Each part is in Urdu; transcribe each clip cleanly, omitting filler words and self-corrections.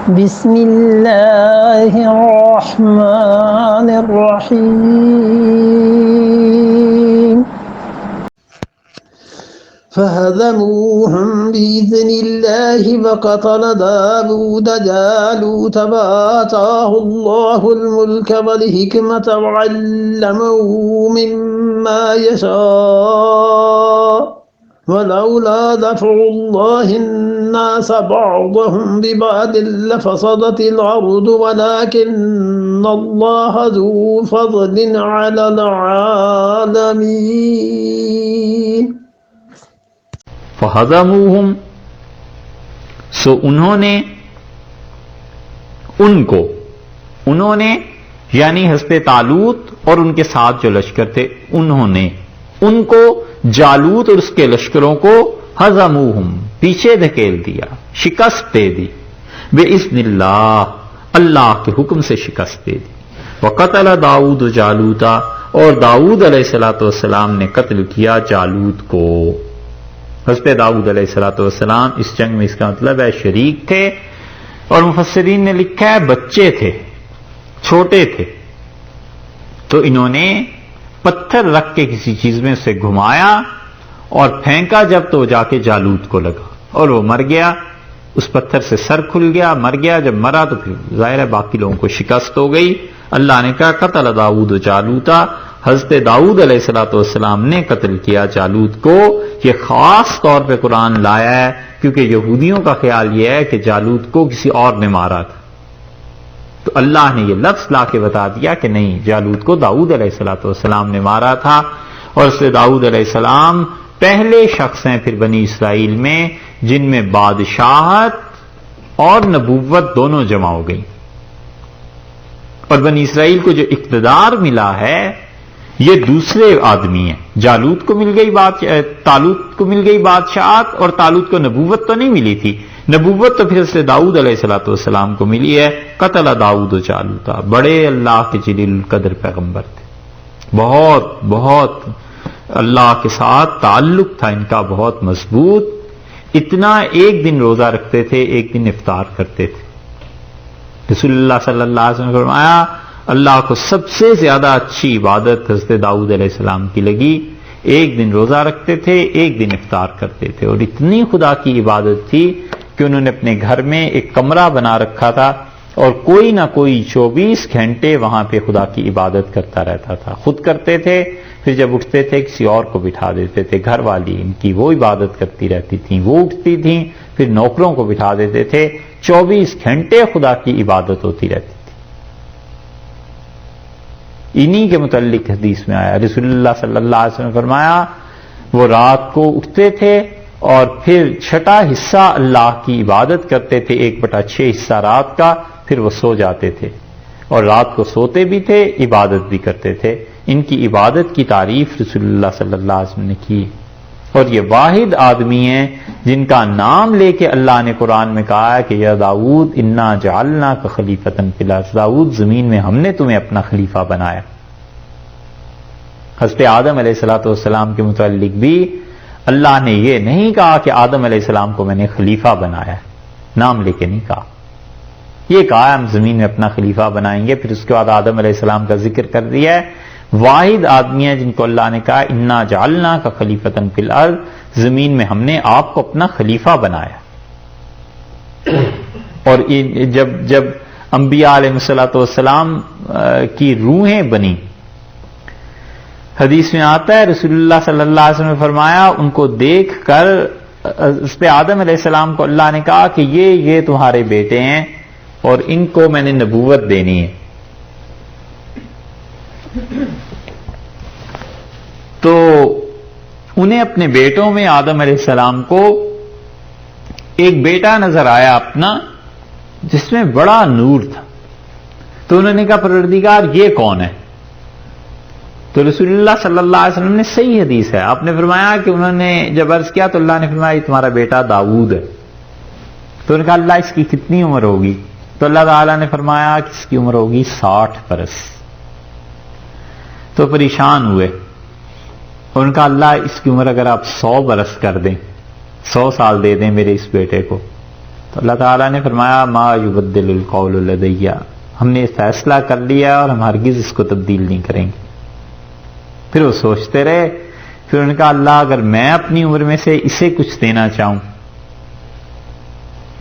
بسم اللہ الرحمن الرحیم فهزموهم بإذن الله وقتل داود جالوت وآتاه الله الملك والحكمة وعلمه مما يشاء ولولا دفع الله الناس بعضهم ببعض لفسدت الأرض ولكن الله ذو فضل على العالمين فَهَزَمُوهُمْ سو انہوں نے یعنی حضرت طالوت اور ان کے ساتھ جو لشکر تھے ان کو جالوت اور اس کے لشکروں کو ہزموہم پیچھے دھکیل دیا، شکست دے دی، بِإِذْنِ اللہ اللہ کے حکم سے شکست دے دی۔ وَقَتَلَ داؤد جالوت اور داؤد علیہ السلام نے قتل کیا جالوت کو۔ حضرت داؤد علیہ السلام اس جنگ میں، اس کا مطلب ہے شریک تھے، اور مفسرین نے لکھا ہے بچے تھے، چھوٹے تھے، تو انہوں نے پتھر رکھ کے کسی چیز میں اسے گھمایا اور پھینکا جب تو جا کے جالوت کو لگا اور وہ مر گیا، اس پتھر سے سر کھل گیا، مر گیا۔ جب مرا تو پھر ظاہر ہے باقی لوگوں کو شکست ہو گئی۔ اللہ نے کہا قتل داؤد جالوتا، حضرت داؤد علیہ السلام نے قتل کیا جالوت کو۔ یہ خاص طور پہ قرآن لایا ہے کیونکہ یہودیوں کا خیال یہ ہے کہ جالوت کو کسی اور نے مارا تھا، تو اللہ نے یہ لفظ لا کے بتا دیا کہ نہیں، جالوت کو داؤد علیہ السلام نے مارا تھا۔ اور اس سے داؤد علیہ السلام پہلے شخص ہیں پھر بنی اسرائیل میں جن میں بادشاہت اور نبوت دونوں جمع ہو گئی، اور بنی اسرائیل کو جو اقتدار ملا ہے یہ دوسرے آدمی ہیں۔ جالوت کو مل گئی طالوت کو مل گئی بادشاہت، اور طالوت کو نبوت تو نہیں ملی تھی، نبوت تو پھر اس سے داؤد علیہ السلام کو ملی ہے۔ قتل داؤد جالوتا، بڑے اللہ کے جلیل القدر پیغمبر تھے، بہت بہت اللہ کے ساتھ تعلق تھا ان کا بہت مضبوط، اتنا ایک دن روزہ رکھتے تھے، ایک دن افطار کرتے تھے۔ رسول اللہ صلی اللہ علیہ وسلم نے فرمایا اللہ کو سب سے زیادہ اچھی عبادت حضرت داؤد علیہ السلام کی لگی، ایک دن روزہ رکھتے تھے، ایک دن افطار کرتے تھے، اور اتنی خدا کی عبادت تھی کہ انہوں نے اپنے گھر میں ایک کمرہ بنا رکھا تھا اور کوئی نہ کوئی 24 گھنٹے وہاں پہ خدا کی عبادت کرتا رہتا تھا، خود کرتے تھے، پھر جب اٹھتے تھے کسی اور کو بٹھا دیتے تھے، گھر والی ان کی وہ عبادت کرتی رہتی تھیں، وہ اٹھتی تھیں پھر نوکروں کو بٹھا دیتے تھے، 24 گھنٹے خدا کی عبادت ہوتی رہتی تھی۔ انہی کے متعلق حدیث میں آیا، رسول اللہ صلی اللہ علیہ وسلم نے فرمایا وہ رات کو اٹھتے تھے اور پھر 6 حصہ اللہ کی عبادت کرتے تھے، 1/6 حصہ رات کا، پھر وہ سو جاتے تھے، اور رات کو سوتے بھی تھے، عبادت بھی کرتے تھے۔ ان کی عبادت کی تعریف رسول اللہ صلی اللہ علیہ وسلم نے کی، اور یہ واحد آدمی ہیں جن کا نام لے کے اللہ نے قرآن میں کہا ہے کہ یا داؤد انا جعلناک خلیفۃ فی الارض، داؤد زمین میں ہم نے تمہیں اپنا خلیفہ بنایا۔ حضرت آدم علیہ السلام کے متعلق بھی اللہ نے یہ نہیں کہا کہ آدم علیہ السلام کو میں نے خلیفہ بنایا، نام لے کے نہیں کہا، یہ کہا ہم زمین میں اپنا خلیفہ بنائیں گے۔ پھر اس کے بعد آدم علیہ السلام کا ذکر کر دیا ہے، واحد آدمی ہیں جن کو اللہ نے کہا انا جعلناک خلیفۃ فی الارض، زمین میں ہم نے آپ کو اپنا خلیفہ بنایا۔ اور جب انبیاء علیہ السلام کی روحیں بنی، حدیث میں آتا ہے رسول اللہ صلی اللہ علیہ وسلم نے فرمایا ان کو دیکھ کر اس پہ آدم علیہ السلام کو اللہ نے کہا کہ یہ تمہارے بیٹے ہیں اور ان کو میں نے نبوت دینی ہے۔ تو انہیں اپنے بیٹوں میں آدم علیہ السلام کو ایک بیٹا نظر آیا اپنا جس میں بڑا نور تھا، تو انہوں نے کہا پروردگار یہ کون ہے؟ تو رسول اللہ صلی اللہ علیہ وسلم نے، صحیح حدیث ہے، آپ نے فرمایا کہ انہوں نے جب عرض کیا تو اللہ نے فرمایا یہ تمہارا بیٹا داؤد ہے۔ تو انہوں نے کہا اللہ اس کی کتنی عمر ہوگی؟ تو اللہ تعالیٰ نے فرمایا کہ اس کی عمر ہوگی 60 برس۔ تو پریشان ہوئے، اور ان کا اللہ اس کی عمر اگر آپ 100 برس کر دیں، 100 سال دے دیں میرے اس بیٹے کو، تو اللہ تعالیٰ نے فرمایا ما یبدل القول لدی، ہم نے فیصلہ کر لیا اور ہم ہرگز اس کو تبدیل نہیں کریں گے۔ پھر وہ سوچتے رہے، پھر ان کا اللہ اگر میں اپنی عمر میں سے اسے کچھ دینا چاہوں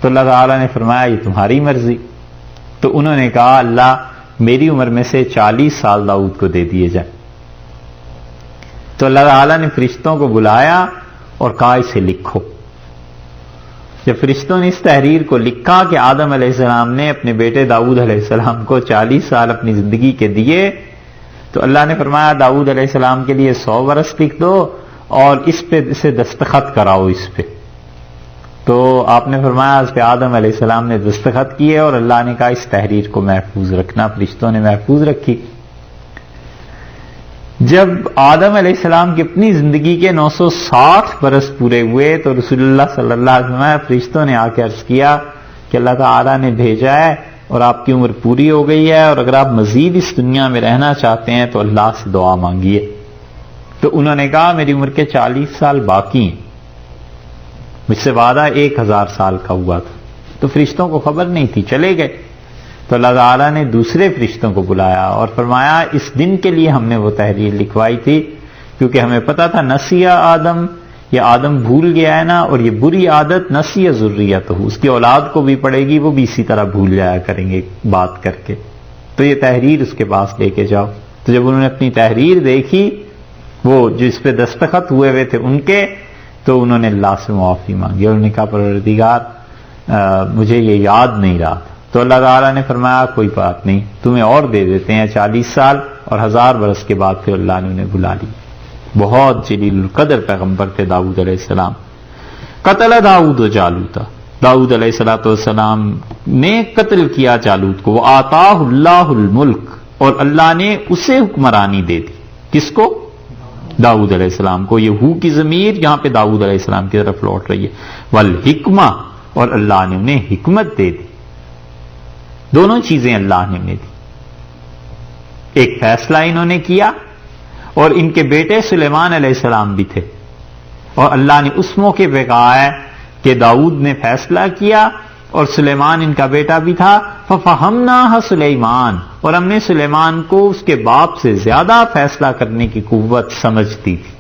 تو اللہ تعالیٰ نے فرمایا یہ تمہاری مرضی۔ تو انہوں نے کہا اللہ میری عمر میں سے 40 سال داؤد کو دے دیے جائیں۔ تو اللہ تعالیٰ نے فرشتوں کو بلایا اور کہا اسے لکھو۔ جب فرشتوں نے اس تحریر کو لکھا کہ آدم علیہ السلام نے اپنے بیٹے داؤد علیہ السلام کو 40 سال اپنی زندگی کے دیے، تو اللہ نے فرمایا داؤد علیہ السلام کے لیے 100 برس لکھ دو اور اس پہ اسے دستخط کراؤ اس پہ۔ تو آپ نے فرمایا اس پہ آدم علیہ السلام نے دستخط کیے اور اللہ نے کہا اس تحریر کو محفوظ رکھنا۔ فرشتوں نے محفوظ رکھی۔ جب آدم علیہ السلام کی اپنی زندگی کے 960 برس پورے ہوئے تو رسول اللہ صلی اللہ علیہ وسلم فرشتوں نے آ کے عرض کیا کہ اللہ تعالیٰ نے بھیجا ہے اور آپ کی عمر پوری ہو گئی ہے، اور اگر آپ مزید اس دنیا میں رہنا چاہتے ہیں تو اللہ سے دعا مانگیے۔ تو انہوں نے کہا میری عمر کے 40 سال باقی ہیں، مجھ سے وعدہ 1000 سال کا ہوا تھا۔ تو فرشتوں کو خبر نہیں تھی، چلے گئے۔ تو اللہ تعالیٰ نے دوسرے فرشتوں کو بلایا اور فرمایا اس دن کے لیے ہم نے وہ تحریر لکھوائی تھی کیونکہ ہمیں پتا تھا نسیہ آدم، یہ آدم بھول گیا ہے نا، اور یہ بری عادت نسیہ ذریت ہو، اس کی اولاد کو بھی پڑے گی، وہ بھی اسی طرح بھول جایا کریں گے بات کر کے، تو یہ تحریر اس کے پاس لے کے جاؤ۔ تو جب انہوں نے اپنی تحریر دیکھی، وہ جو اس پہ دستخط ہوئے تھے ان کے، تو انہوں نے اللہ سے معافی مانگی اور انہوں نے کہا پروردگار مجھے یہ یاد نہیں رہا۔ تو اللہ تعالیٰ نے فرمایا کوئی بات نہیں، تمہیں اور دے دیتے ہیں 40 سال، اور 1000 برس کے بعد پھر اللہ نے انہیں بلا لی۔ بہت جلیل القدر پیغمبر تھے داؤد علیہ السلام۔ قتل داؤد و جالوت، داؤد علیہ السلام نے قتل کیا جالوت کو، وآتاہ اللہ الملک، اور اللہ نے اسے حکمرانی دے دی۔ کس کو؟ داؤد علیہ السلام کو۔ یہ ہو کی ضمیر یہاں پہ داؤد علیہ السلام کی طرف لوٹ رہی ہے۔ والحکمہ، اور اللہ نے انہیں حکمت دے دی۔ دونوں چیزیں اللہ نے انہیں دی، ایک فیصلہ انہوں نے کیا، اور ان کے بیٹے سلیمان علیہ السلام بھی تھے، اور اللہ نے اس موقع پہ کہا ہے کہ داؤد نے فیصلہ کیا اور سلیمان ان کا بیٹا بھی تھا، فَفَهَمْنَاهَا سلیمان، اور ہم نے سلیمان کو اس کے باپ سے زیادہ فیصلہ کرنے کی قوت سمجھ دی تھی۔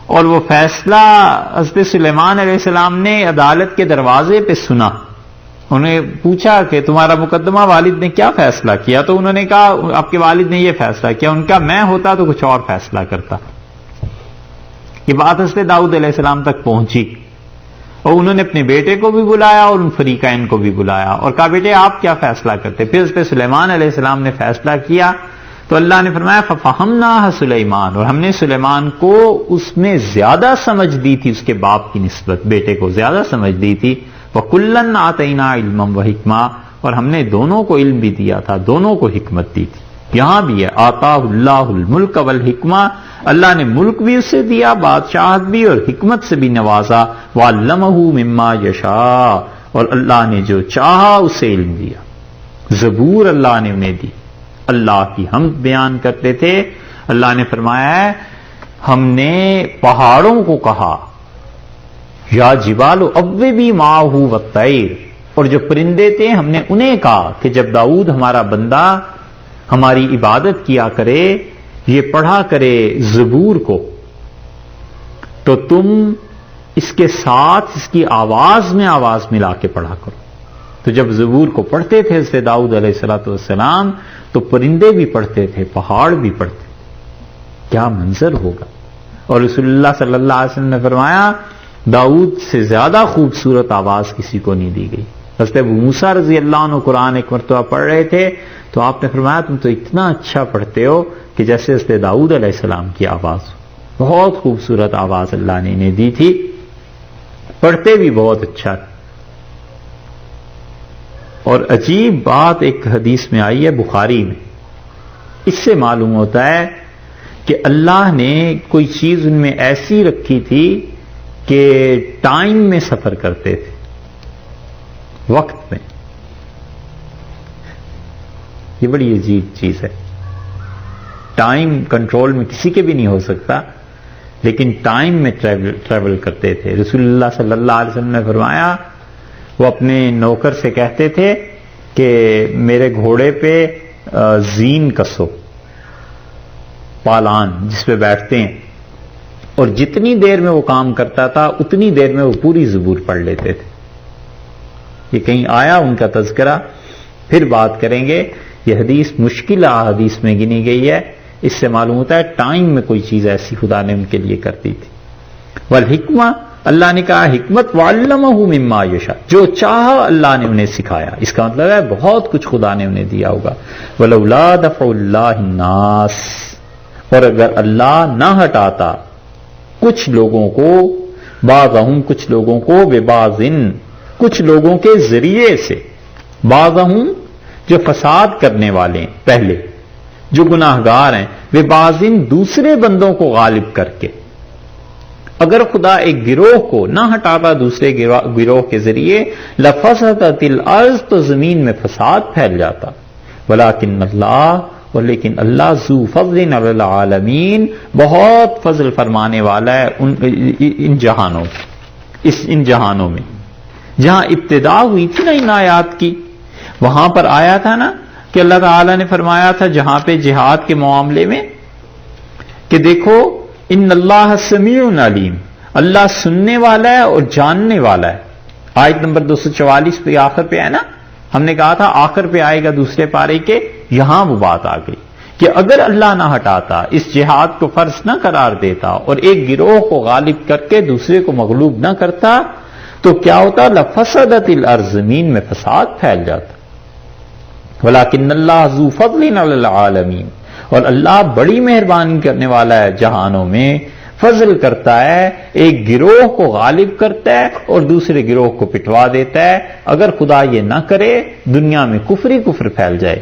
اور وہ فیصلہ حضرت سلیمان علیہ السلام نے عدالت کے دروازے پہ سنا۔ انہیں پوچھا کہ تمہارا مقدمہ والد نے کیا فیصلہ کیا؟ تو انہوں نے کہا آپ کے والد نے یہ فیصلہ کیا۔ ان کا میں ہوتا تو کچھ اور فیصلہ کرتا۔ یہ بات حضرت داؤد علیہ السلام تک پہنچی، اور انہوں نے اپنے بیٹے کو بھی بلایا اور ان فریقین کو بھی بلایا اور کہا بیٹے آپ کیا فیصلہ کرتے؟ پھر حضرت سلیمان علیہ السلام نے فیصلہ کیا، تو اللہ نے فرمایا فَفَهَمْنَاهَا سلیمان، اور ہم نے سلیمان کو اس میں زیادہ سمجھ دی تھی، اس کے باپ کی نسبت بیٹے کو زیادہ سمجھ دی تھی۔ وَكُلًّا آتَيْنَا عِلْمًا وَحِکْمًا، اور ہم نے دونوں کو علم بھی دیا تھا، دونوں کو حکمت دی تھی۔ یہاں بھی ہے آتاہ اللہ الملک والحکمہ، اللہ نے ملک بھی اسے دیا، بادشاہت بھی، اور حکمت سے بھی نوازا۔ وَعَلَّمَهُ مِمَّا يَشَاءُ، اور اللہ نے جو چاہا اسے علم دیا۔ زبور اللہ نے انہیں دی، اللہ کی حمد بیان کرتے تھے۔ اللہ نے فرمایا ہے ہم نے پہاڑوں کو کہا یا جبال اوّبی ماہ والطیر، اور جو پرندے تھے ہم نے انہیں کہا کہ جب داؤد ہمارا بندہ ہماری عبادت کیا کرے، یہ پڑھا کرے زبور کو، تو تم اس کے ساتھ اس کی آواز میں آواز ملا کے پڑھا کرو۔ تو جب زبور کو پڑھتے تھے حضرت داؤد علیہ السلام تو پرندے بھی پڑھتے تھے، پہاڑ بھی پڑھتے تھے۔ کیا منظر ہوگا! اور رسول اللہ صلی اللہ علیہ وسلم نے فرمایا داؤد سے زیادہ خوبصورت آواز کسی کو نہیں دی گئی۔ حضرت ابو موسیٰ رضی اللہ عنہ قرآن ایک مرتبہ پڑھ رہے تھے تو آپ نے فرمایا تم تو اتنا اچھا پڑھتے ہو کہ جیسے حضرت داؤد علیہ السلام کی آواز ہو۔ بہت خوبصورت آواز اللہ نے انہیں دی تھی، پڑھتے بھی بہت اچھا۔ اور عجیب بات ایک حدیث میں آئی ہے بخاری میں، اس سے معلوم ہوتا ہے کہ اللہ نے کوئی چیز ان میں ایسی رکھی تھی کہ ٹائم میں سفر کرتے تھے، وقت میں۔ یہ بڑی عجیب چیز ہے، ٹائم کنٹرول میں کسی کے بھی نہیں ہو سکتا، لیکن ٹائم میں ٹریول کرتے تھے. رسول اللہ صلی اللہ علیہ وسلم نے فرمایا وہ اپنے نوکر سے کہتے تھے کہ میرے گھوڑے پہ زین کسو، پالان جس پہ بیٹھتے ہیں، اور جتنی دیر میں وہ کام کرتا تھا اتنی دیر میں وہ پوری زبور پڑھ لیتے تھے. یہ کہیں آیا ان کا تذکرہ، پھر بات کریں گے. یہ حدیث مشکل احادیث میں گنی گئی ہے. اس سے معلوم ہوتا ہے ٹائم میں کوئی چیز ایسی خدا نے ان کے لیے کرتی تھی. والحکمہ، اللہ نے کہا حکمت، وعلمہ مما یشاء، جو چاہا اللہ نے انہیں سکھایا. اس کا مطلب ہے بہت کچھ خدا نے انہیں دیا ہوگا. ولولا دفع اللہ الناس، اور اگر اللہ نہ ہٹاتا کچھ لوگوں کو، بعضہم کچھ لوگوں کو، ببعضن کچھ لوگوں کے ذریعے سے، بعضہم جو فساد کرنے والے ہیں پہلے، جو گناہگار ہیں، ببعضن دوسرے بندوں کو غالب کر کے. اگر خدا ایک گروہ کو نہ ہٹاتا دوسرے گروہ کے ذریعے، لفسدت الارض، تو زمین میں فساد پھیل جاتا. ولکن اللہ، اور لیکن اللہ ذو فضل علی العالمین، بہت فضل فرمانے والا ہے ان جہانوں میں. جہاں ابتدا ہوئی تھی نا ان آیات کی، وہاں پر آیا تھا نا کہ اللہ تعالی نے فرمایا تھا جہاں پہ جہاد کے معاملے میں کہ دیکھو ان اللہ سمیع علیم، اللہ سننے والا ہے اور جاننے والا ہے. آیت نمبر 244 پہ آخر پہ ہے نا، ہم نے کہا تھا آخر پہ آئے گا دوسرے پارے کے، یہاں وہ بات آ گئی کہ اگر اللہ نہ ہٹاتا، اس جہاد کو فرض نہ قرار دیتا اور ایک گروہ کو غالب کر کے دوسرے کو مغلوب نہ کرتا تو کیا ہوتا؟ لفسدت الارض، زمین میں فساد پھیل جاتا. ولکن اللہ ذو فضل علی العالمین، اور اللہ بڑی مہربانی کرنے والا ہے جہانوں میں، فضل کرتا ہے، ایک گروہ کو غالب کرتا ہے اور دوسرے گروہ کو پٹوا دیتا ہے. اگر خدا یہ نہ کرے دنیا میں کفر ہی کفر پھیل جائے.